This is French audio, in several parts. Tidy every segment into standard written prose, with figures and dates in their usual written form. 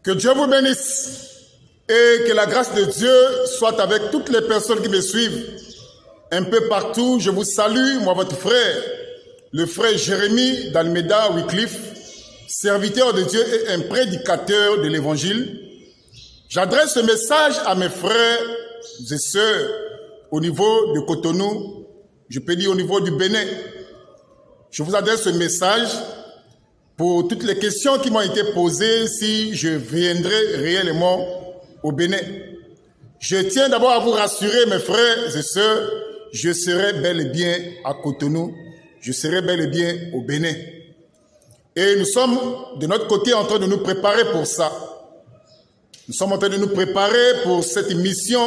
Que Dieu vous bénisse et que la grâce de Dieu soit avec toutes les personnes qui me suivent un peu partout. Je vous salue, moi votre frère, le frère Jérémie d'Almeida Wycliffe, serviteur de Dieu et un prédicateur de l'évangile. J'adresse ce message à mes frères et sœurs au niveau de Cotonou, je peux dire au niveau du Bénin. Je vous adresse ce message pour toutes les questions qui m'ont été posées si je viendrai réellement au Bénin. Je tiens d'abord à vous rassurer, mes frères et sœurs, je serai bel et bien à Cotonou, je serai bel et bien au Bénin. Et nous sommes de notre côté en train de nous préparer pour ça. Nous sommes en train de nous préparer pour cette mission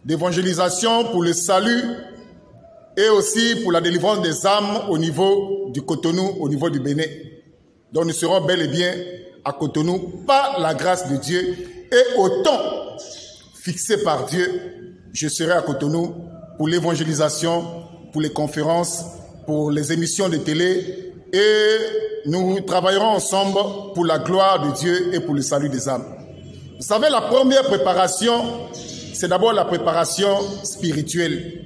d'évangélisation, pour le salut et aussi pour la délivrance des âmes au niveau du Cotonou, au niveau du Bénin. Donc nous serons bel et bien à Cotonou par la grâce de Dieu et au temps fixé par Dieu, je serai à Cotonou pour l'évangélisation, pour les conférences, pour les émissions de télé et nous travaillerons ensemble pour la gloire de Dieu et pour le salut des âmes. Vous savez, la première préparation, c'est d'abord la préparation spirituelle.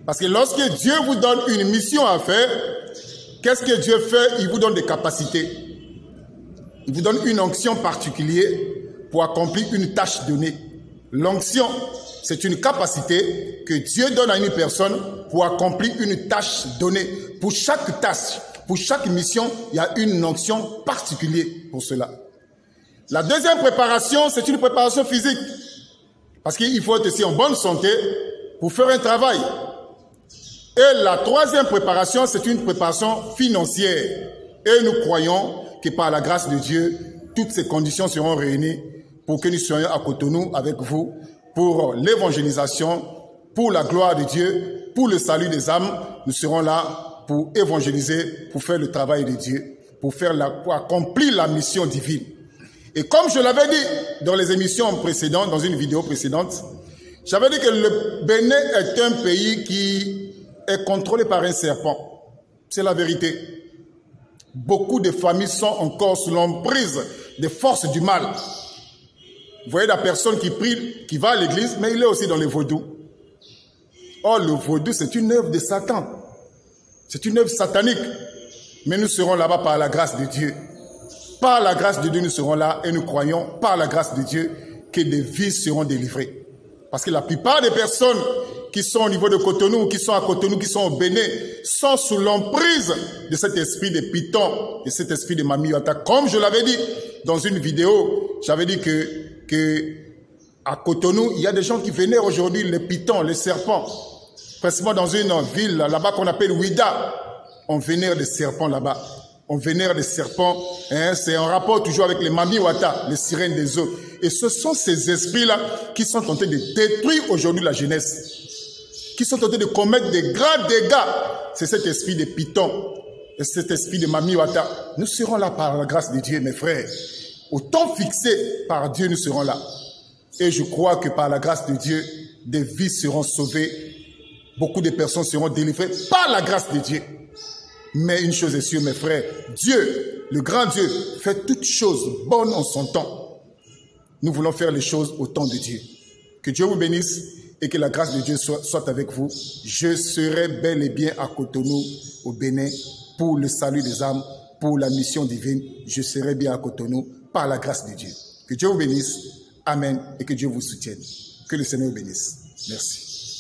Parce que lorsque Dieu vous donne une mission à faire, qu'est-ce que Dieu fait? Il vous donne des capacités. Il vous donne une onction particulière pour accomplir une tâche donnée. L'onction, c'est une capacité que Dieu donne à une personne pour accomplir une tâche donnée. Pour chaque tâche, pour chaque mission, il y a une onction particulière pour cela. La deuxième préparation, c'est une préparation physique. Parce qu'il faut être aussi en bonne santé pour faire un travail. Et la troisième préparation, c'est une préparation financière. Et nous croyons que par la grâce de Dieu, toutes ces conditions seront réunies pour que nous soyons à Cotonou avec vous, pour l'évangélisation, pour la gloire de Dieu, pour le salut des âmes. Nous serons là pour évangéliser, pour faire le travail de Dieu, pour accomplir la mission divine. Et comme je l'avais dit dans les émissions précédentes, dans une vidéo précédente, j'avais dit que le Bénin est un pays qui est contrôlé par un serpent. C'est la vérité. Beaucoup de familles sont encore sous l'emprise des forces du mal. Vous voyez la personne qui prie, qui va à l'église, mais il est aussi dans les vaudous. Or, le vaudou, c'est une œuvre de Satan. C'est une œuvre satanique. Mais nous serons là-bas par la grâce de Dieu. Par la grâce de Dieu, nous serons là et nous croyons, par la grâce de Dieu, que des vies seront délivrées. Parce que la plupart des personnes qui sont au niveau de Cotonou, qui sont à Cotonou, qui sont au Bénin, sont sous l'emprise de cet esprit de Python, de cet esprit de Mami Wata. Comme je l'avais dit dans une vidéo, j'avais dit que à Cotonou, il y a des gens qui vénèrent aujourd'hui les Pythons, les serpents. Précisément dans une ville là-bas qu'on appelle Ouida, on vénère des serpents là-bas. On vénère des serpents, hein, c'est en rapport toujours avec les Mami Wata, les sirènes des eaux. Et ce sont ces esprits-là qui sont tentés de détruire aujourd'hui la jeunesse, qui sont tentés de commettre des grands dégâts. C'est cet esprit de Python et cet esprit de Mami Wata. Nous serons là par la grâce de Dieu, mes frères. Au temps fixé par Dieu, nous serons là. Et je crois que par la grâce de Dieu, des vies seront sauvées. Beaucoup de personnes seront délivrées par la grâce de Dieu. Mais une chose est sûre, mes frères, Dieu, le grand Dieu, fait toutes choses bonnes en son temps. Nous voulons faire les choses au temps de Dieu. Que Dieu vous bénisse et que la grâce de Dieu soit avec vous. Je serai bel et bien à Cotonou, au Bénin, pour le salut des âmes, pour la mission divine. Je serai bien à Cotonou par la grâce de Dieu. Que Dieu vous bénisse. Amen. Et que Dieu vous soutienne. Que le Seigneur vous bénisse. Merci.